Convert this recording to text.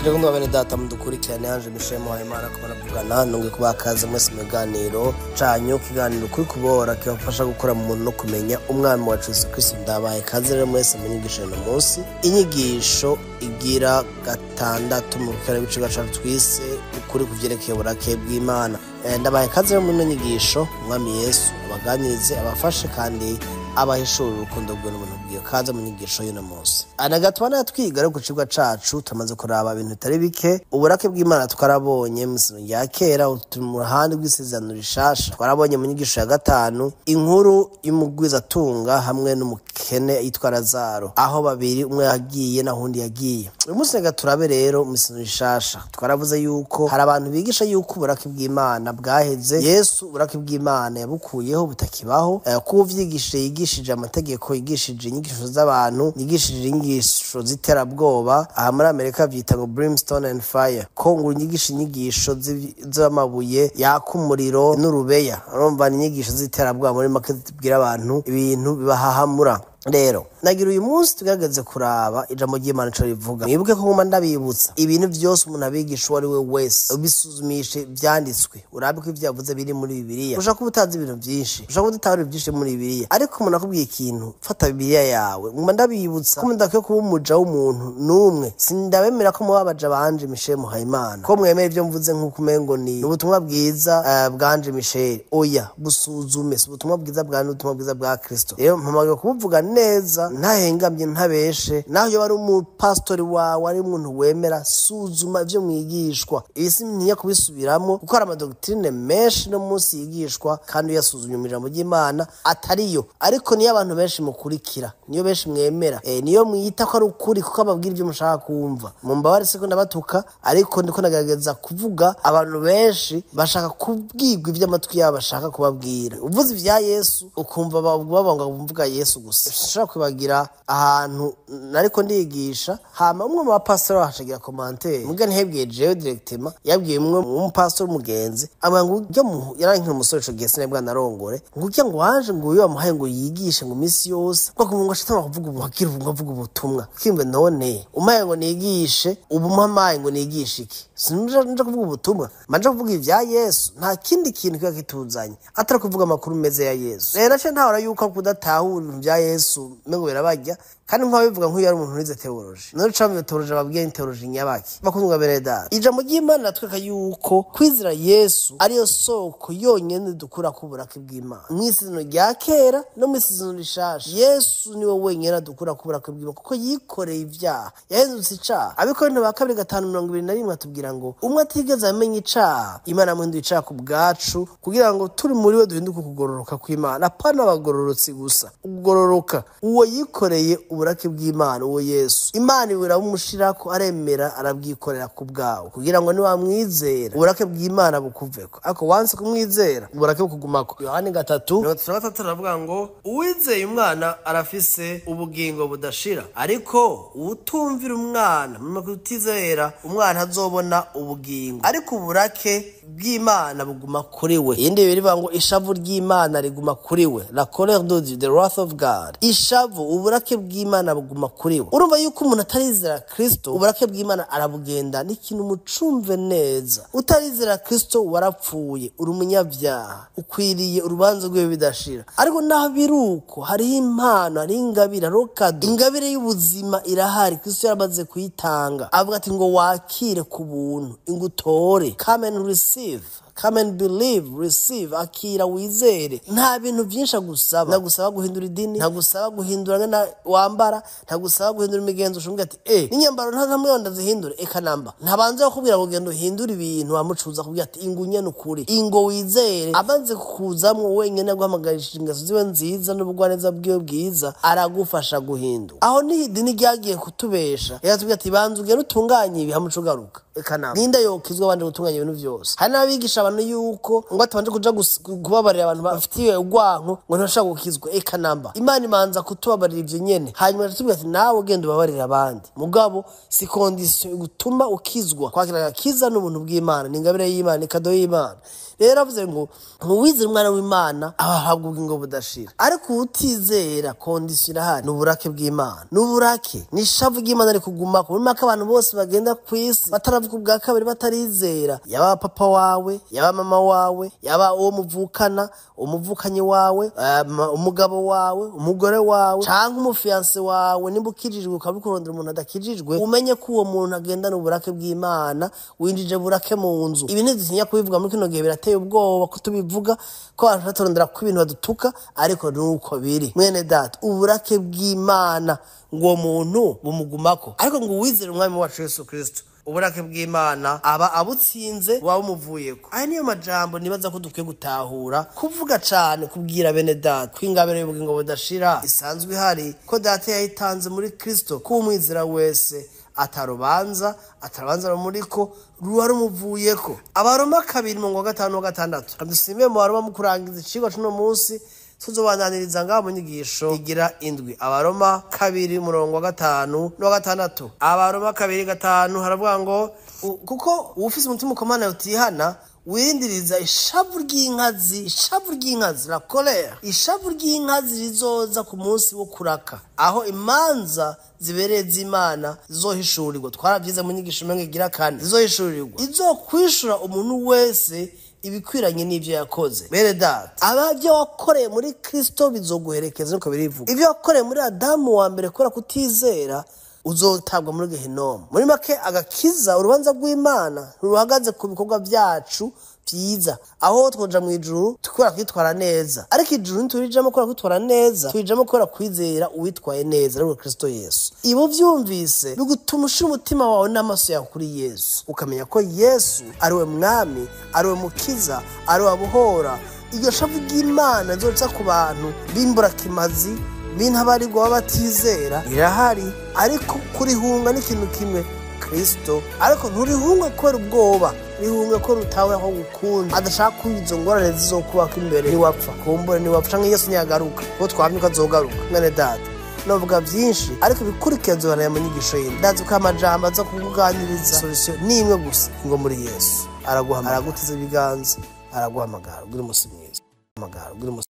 Ndagomba bene data mudukurikirane hanje mishemo hayimana ko baravugana nunge kubakaza mwese meganiro canyu kiganiro kuri kubera kibafasha gukora mu muntu no kumenya umwami wacu Yesu Kristo. Ndabaye kaze rero mwese munyigisho no munsi inyigisho igira gatandatu mu kare bice gacacu twise ukuri kuvyerekeye uburake bw'Imana. Ndabaye kaze rero mu nyigisho umwami Yesu abaganirize abafashe kandi abahishura urukundo rwe n'ubuntu bwiwe. Kaza mu nyigisho y'uno munsi anagatwana twiga rero ku cirwa cacu tumaze kuraba ibintu bitari bike. Uburake bw'Imana twarabonye mu isezerano rya Kera, mu ruhande rw'isezerano Rishasha twarabonye mu nyigisho ya gatanu inkuru y'umugwizatunga hamwe n'umukene yitwa Lazaro, aho babiri umwe yagiye na hundi yagiye. Uyu munsi reka turabe rero mu isezerano Rishasha twaravuze yuko hari abantu bigisha yuko uburake bw'Imana bwaheze. Yesu uburake bw'Imana yabukuyeho butakibaho, kuvyigisha yigishije amategeko, yigishije inyigisho z'abantu, yigishije inyigisho z'iterabwoba. Aha muri Amerika vyita ngo brimstone and fire, ko ngo inyigisho z'amabuye yaka umuriro n'urubeya. Urumva inyigisho z'iterabwoba muri make zibwira abantu ibintu bibahahamura. Rero nagira uyu munsi tugaragaze kuraba ijambo ry'Imana cyo rivuga. Mwibuke ko ngoma ndabibutsa ibintu byose umuntu abigisha wari we wese ubisuzumishe byanditswe, urabe ko ivyavuze biri muri Bibiliya. Ushaka kubutaza ibintu byinshi, ushaka kudatahura byinshi muri Bibiliya, ariko umuntu akubwiye ikintu fata Bibiliya yawe. Ngoma ndabibutsa ko mudakwiye kuba umuja w'umuntu numwe. Sindabemera ko mubabaja banje mishemo hayimana ko mwemeye ibyo mvuze nk'uko umengo ni ubutumwa bwiza bwanje Michel. Oya, busuzume ubutumwa bwiza bwanje, ubutumwa bwiza bwa Kristo. Rero mpamagaye kubuvuga neza ntahengamye ntabeshe. Naho yo bari umupastori wawe ari umuntu wemera, suzuma ivyo mwigishwa. Isi ntiya kubisubiramo kuko hari amadoktrine menshi no munsi yigishwa kandi yasuzumye mu ijambo ry'Imana atariyo, ariko niyo abantu benshi mukurikira, niyo benshi mwemera, niyo mwita ko ari ukuri kuko ababwira ibyo mushaka kumva. Mumbabare se ko ndabatuka, ariko ndiko nagerageza kuvuga abantu benshi bashaka kubwirwa ivyo amatwi yabo bashaka kubabwira. Uvuze ivya Yesu ukumva babanga bumvuga Yesu gusa. Shaka kwibagira ahantu nariko ndigisha, hama umwe mu bapastori washagira commentaire muga ntihebwiye jewe directement, yabwiye umwe mu pastori umugenzi abantu ujya mu yarankira umusore cyo gese nebwa narongore ngujya ngo wanje ngo uyu wamuhaye ngo yigishe ngo misi yose ngo ashitama kuvuga ubuhakira uvuga ubutumwa kimbe none umaye ngo nigishe ubumuhamaye ngo nigishe iki. Sinuje kuvuga ubutumwa, manje kuvuga ivya Yesu. Nta kindi kintu kiba kituzanye atari kuvuga amakuru meze ya Yesu. Rero cyo ntahora yuko kudatahura ibintu bya Yesu mengo birabajya kandi nk'abivuga nk'uyu ari umuntu wize theology. None camwe theology babwiye theology nyabaki bakundwa bereda. Ijambo ry'Imana natweka yuko kwizera Yesu ariyo soko yonyene dukura ku burake bw'Imana. Mw'isezerano rya Kera no mw'isezerano Rishasha Yesu niwe wenyene dukura ku burake bw'Imana kuko yikoreye ivyaha, yahindutse icaha. Abikorintho ba 2:5-21 atubwira ngo umwe atigeze amenya icaha, Imana yamuhinduye icaha ku bwacu kugira ngo turi muri we duhinduke kugororoka kw'Imana. Apana abagororotsi gusa, ugororoka uwo yikoreye uburake bw'Imana, uwo Yesu. Imana irabumushirako aremera arabwikorera ku bwawe kugira ngo niwamwizera uburake bw'Imana bukuveko. Ako wanse kumwizera uburake bukugumako. Yohani 3:3 aravuga ngo uwizeye umwana arafise ubugingo budashira, ariko utumvira umwana mu kutizera umwana azobona ubugingo, ariko uburake bw'Imana buguma kuri we. Indi birivuga ngo ishavu ry'Imana riguma kuri we, la colère de Dieu, the wrath of God. Ishavu uburake bw'Imana buguma kuri we. Urumva yuko umuntu atarizera Kristo uburake bw'Imana arabugenda n'ikintu mucumve neza. Utarizera Kristo warapfuye, uri umunyabyaha, ukwiriye urubanza rwe bidashira. Ariko naho biruko hariho impano, hari ingabire, rokado, ingabire y'ubuzima irahari. Kristo yaramaze kuyitanga, avuga ati ngo wakire ku buntu, ingutore, come and receive, come and believe, receive, akira wizere. Nta bintu byinshi agusaba, ntagusaba guhindura idini, ntagusaba guhindura na wambara, ntagusaba guhindura imigenzo. Ushunga ati n'inyambaro ntamwe ndazihindura namba. Ntabanze bakubwira ngo genda uhindura ibintu wamucuza kubwira ati ingunye n'ukuri, ingo wizere. Abanze kukuzamwo wenyene guhamagarishije ingaso ziwe nziza n'ubugwaneza bwiwe bwiza, aragufasha guhindura. Aho ni idini ryagiye kutubesha, yatubwira ati banze ugere utunganye ibi hamucugaruka namba. Ninde yokizwa abandi gutunganya ibintu byose. Hari n'abigisha abantu yuko ngo atabanje kuja kubabarira abantu bafitiye ugwanko ngo ntashaka gukizwa namba. Imana imanza kutubabarira ivyo nyene, hanyuma ratubwira ati nawe ugenda ubabarira abandi. Mugabo si condition gutuma ukizwa. Kwakira kiza n'ubuntu bw'Imana, n'ingabire y'Imana, ikado y'Imana. rero avuze ngo uwizera umwana w'Imana ahabwa ubugingo budashira, ariko utizera kondisiyo irahari, n'uburake bw'Imana. N'uburake ni ishavu ry'Imana rikugumako. Muri make abantu bose bagenda ku isi bataravuga ubwa kabiri, batarizera, yaba papa wawe, yaba mama wawe, yaba uwo muvukana, umuvukanyi wawe, umugabo wawe, umugore wawe, canke umufiance wawe. Nimba ukijijwe ukabikurondera umuntu adakijijwe, umenye ko uwo muntu agendana uburake bw'Imana, winjije burake mu nzu. Ibi ntidutinya kubivuga muri kino gihe, birateye ubwoba ko tubivuga, ko abantu baturondera ko ibintu badutuka, ariko nuko biri. Mwene data, uburake bw'Imana ngo muntu bumugumako, ariko ngo uwizere umwami wacu Yesu Kristo, uburake bw'Imana aba abutsinze waba umuvuyeko. Aya niyo majambo nibaza ko dukwiye gutahura, kuvuga cane, kubwira bene data ko ingabire y'ubugingo budashira isanzwe ihari, ko data yayitanze muri Kristo, ko umwizera wese atarubanza rumuriko ruba rumuvuyeko. Abaroma 2:5-6. Dusimbe mu Baroma mu kurangiza icigwa c'uno munsi, tuzobananiriza ngaho mu nyigisho igira indwi. Abaroma 2:5-6. Abaroma 2:5 haravuga ngo kuko ufise umutima ukomana utihana wirindiriza ishavu ry'inkazi la kolera, ishavu ry'inkazi rizoza ku munsi wo kuraka, aho imanza zibereye z'Imana zizohishurirwa. Twaravyize mu nyigisho imwe igira kane, zizohishurirwa, izokwishura umuntu wese ibikwiranye n'ivyo yakoze. Bene data, abavyo wakoreye muri Kristo bizoguherekeza, nuko birivuga. Ivyo wakoreye muri Adamu wa mbere kubera kutizera, uzotabwa muri Gehinomu. Muri make agakiza, urubanza rw'Imana ruhagaze ku bikorwa vyacu vyiza, aho twoja mu ijuru tukora kwitwara neza, ariko ijuru ntiturijamo kubera kwitwara neza, turijamo kubera kwizera uwitwaye neza, ari Kristo Yesu. Ibo vyumvise bigutuma ushira umutima wawe n'amaso yawe kuri Yesu, ukamenya ko Yesu ari we mwami, ari we mukiza, ari we abuhora. Iryo shavu ry'Imana rizoca ku bantu b'imburakimazi, b'intabarirwa b'abatizera rirahari, ariko kurihunga n'ikintu kimwe, Kristo. Ariko nturihunga kubera ubwoba, rihunga ko rutawe aho gukunda, adashaka kwizo ngorane zizokubaka imbere niwapfa, kumbure niwapfa canke Yesu ntiyagaruka, ko twamye ko azogaruka. Mwene data, novuga vyinshi, ariko bikurikiza bana mu nyigisho yindi. Ndazi ko amajambo aza kukuganiriza solution ni imwe gusa, ngo muri Yesu araguhamagara, aragutiza ibiganza, araguhamagara, ugire umunsi mwiza.